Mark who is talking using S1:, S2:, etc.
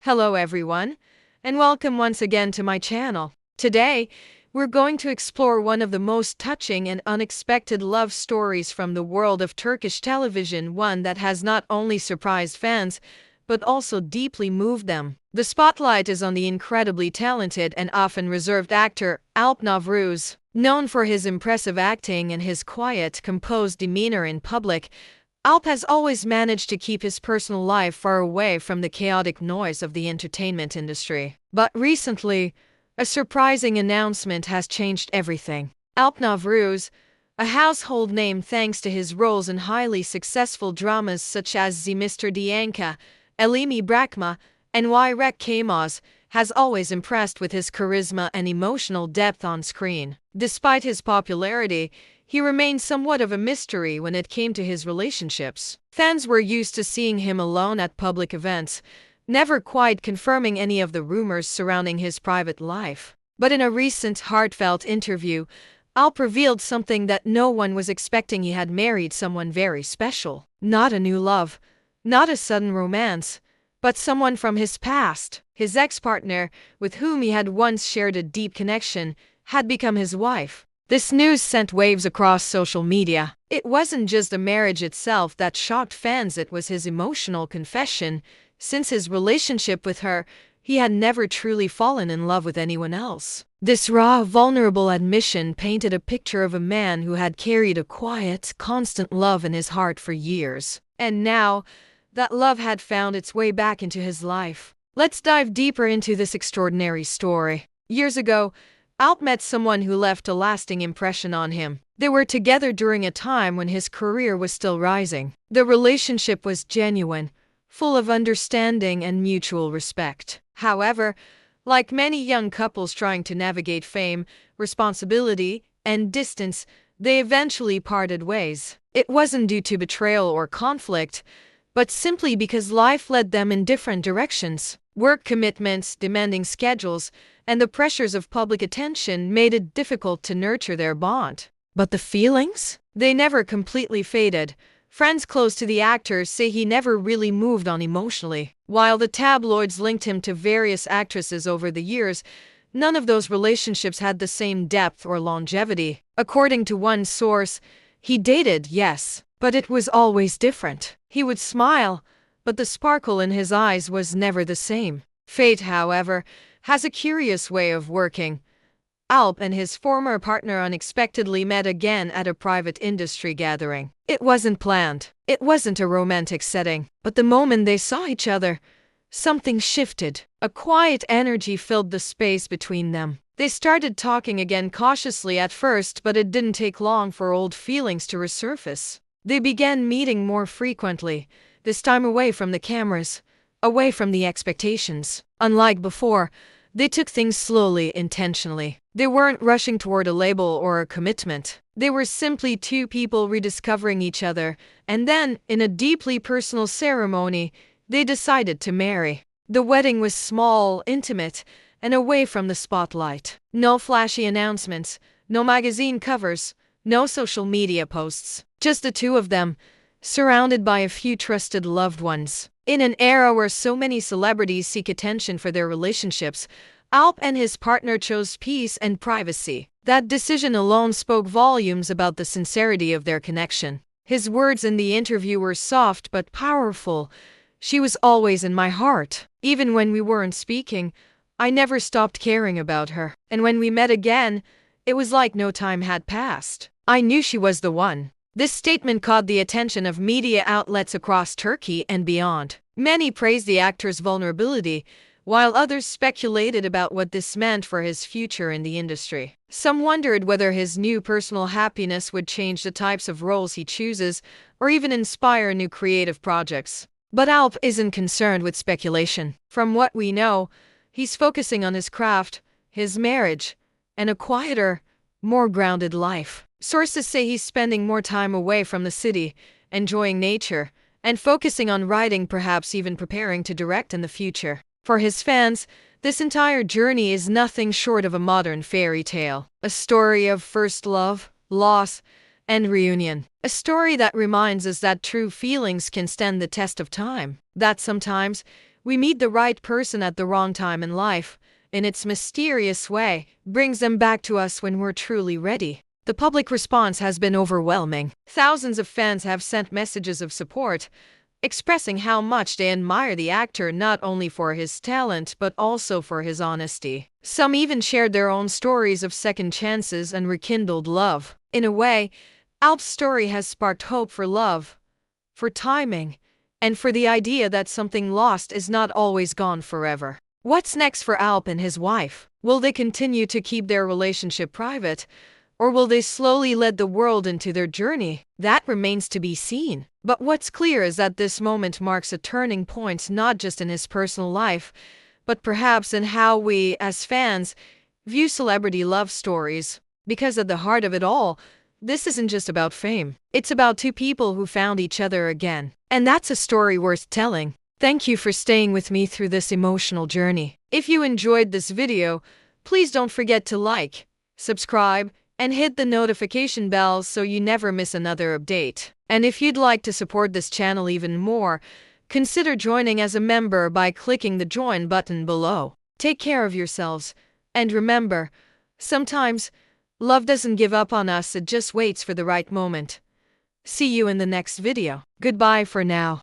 S1: Hello everyone, and welcome once again to my channel. Today, we're going to explore one of the most touching and unexpected love stories from the world of Turkish television, one that has not only surprised fans, but also deeply moved them. The spotlight is on the incredibly talented and often reserved actor Alp Navruz. Known for his impressive acting and his quiet, composed demeanor in public, Alp has always managed to keep his personal life far away from the chaotic noise of the entertainment industry. But recently, a surprising announcement has changed everything. Alp Navruz, a household name thanks to his roles in highly successful dramas such as Mr. Dianka, Elimi Bırakma, and Why Rek Kmaz, has always impressed with his charisma and emotional depth on screen. Despite his popularity, he remained somewhat of a mystery when it came to his relationships. Fans were used to seeing him alone at public events, never quite confirming any of the rumors surrounding his private life. But in a recent heartfelt interview, Alp revealed something that no one was expecting: he had married someone very special. Not a new love, not a sudden romance, but someone from his past. His ex-partner, with whom he had once shared a deep connection, had become his wife. This news sent waves across social media. It wasn't just the marriage itself that shocked fans, it was his emotional confession. Since his relationship with her, he had never truly fallen in love with anyone else. This raw, vulnerable admission painted a picture of a man who had carried a quiet, constant love in his heart for years. And now, that love had found its way back into his life. Let's dive deeper into this extraordinary story. Years ago, Alp met someone who left a lasting impression on him. They were together during a time when his career was still rising. The relationship was genuine, full of understanding and mutual respect. However, like many young couples trying to navigate fame, responsibility, and distance, they eventually parted ways. It wasn't due to betrayal or conflict, but simply because life led them in different directions. Work commitments, demanding schedules, and the pressures of public attention made it difficult to nurture their bond. But the feelings? They never completely faded. Friends close to the actor say he never really moved on emotionally. While the tabloids linked him to various actresses over the years, none of those relationships had the same depth or longevity. According to one source, he dated, yes, but it was always different. He would smile, but the sparkle in his eyes was never the same. Fate, however, has a curious way of working. Alp and his former partner unexpectedly met again at a private industry gathering. It wasn't planned. It wasn't a romantic setting. But the moment they saw each other, something shifted. A quiet energy filled the space between them. They started talking again, cautiously at first, but it didn't take long for old feelings to resurface. They began meeting more frequently, this time away from the cameras, away from the expectations. Unlike before, they took things slowly, intentionally. They weren't rushing toward a label or a commitment. They were simply two people rediscovering each other, and then, in a deeply personal ceremony, they decided to marry. The wedding was small, intimate, and away from the spotlight. No flashy announcements, no magazine covers, no social media posts. Just the two of them, surrounded by a few trusted loved ones. In an era where so many celebrities seek attention for their relationships, Alp and his partner chose peace and privacy. That decision alone spoke volumes about the sincerity of their connection. His words in the interview were soft but powerful. "She was always in my heart. Even when we weren't speaking, I never stopped caring about her. And when we met again, it was like no time had passed. I knew she was the one." This statement caught the attention of media outlets across Turkey and beyond. Many praised the actor's vulnerability, while others speculated about what this meant for his future in the industry. Some wondered whether his new personal happiness would change the types of roles he chooses, or even inspire new creative projects. But Alp isn't concerned with speculation. From what we know, he's focusing on his craft, his marriage, and a quieter, more grounded life. Sources say he's spending more time away from the city, enjoying nature, and focusing on writing, perhaps even preparing to direct in the future. For his fans, this entire journey is nothing short of a modern fairy tale. A story of first love, loss, and reunion. A story that reminds us that true feelings can stand the test of time. That sometimes, We meet the right person at the wrong time in life, in its mysterious way, brings them back to us when we're truly ready. The public response has been overwhelming. Thousands of fans have sent messages of support, expressing how much they admire the actor not only for his talent but also for his honesty. Some even shared their own stories of second chances and rekindled love. In a way, Alp's story has sparked hope for love, for timing, and for the idea that something lost is not always gone forever. What's next for Alp and his wife? Will they continue to keep their relationship private, or will they slowly let the world into their journey? That remains to be seen. But what's clear is that this moment marks a turning point not just in his personal life, but perhaps in how we, as fans, view celebrity love stories. Because at the heart of it all, this isn't just about fame. It's about two people who found each other again. And that's a story worth telling. Thank you for staying with me through this emotional journey. If you enjoyed this video, please don't forget to like, subscribe, and hit the notification bell so you never miss another update. And if you'd like to support this channel even more, consider joining as a member by clicking the join button below. Take care of yourselves, and remember, sometimes love doesn't give up on us, it just waits for the right moment. See you in the next video. Goodbye for now.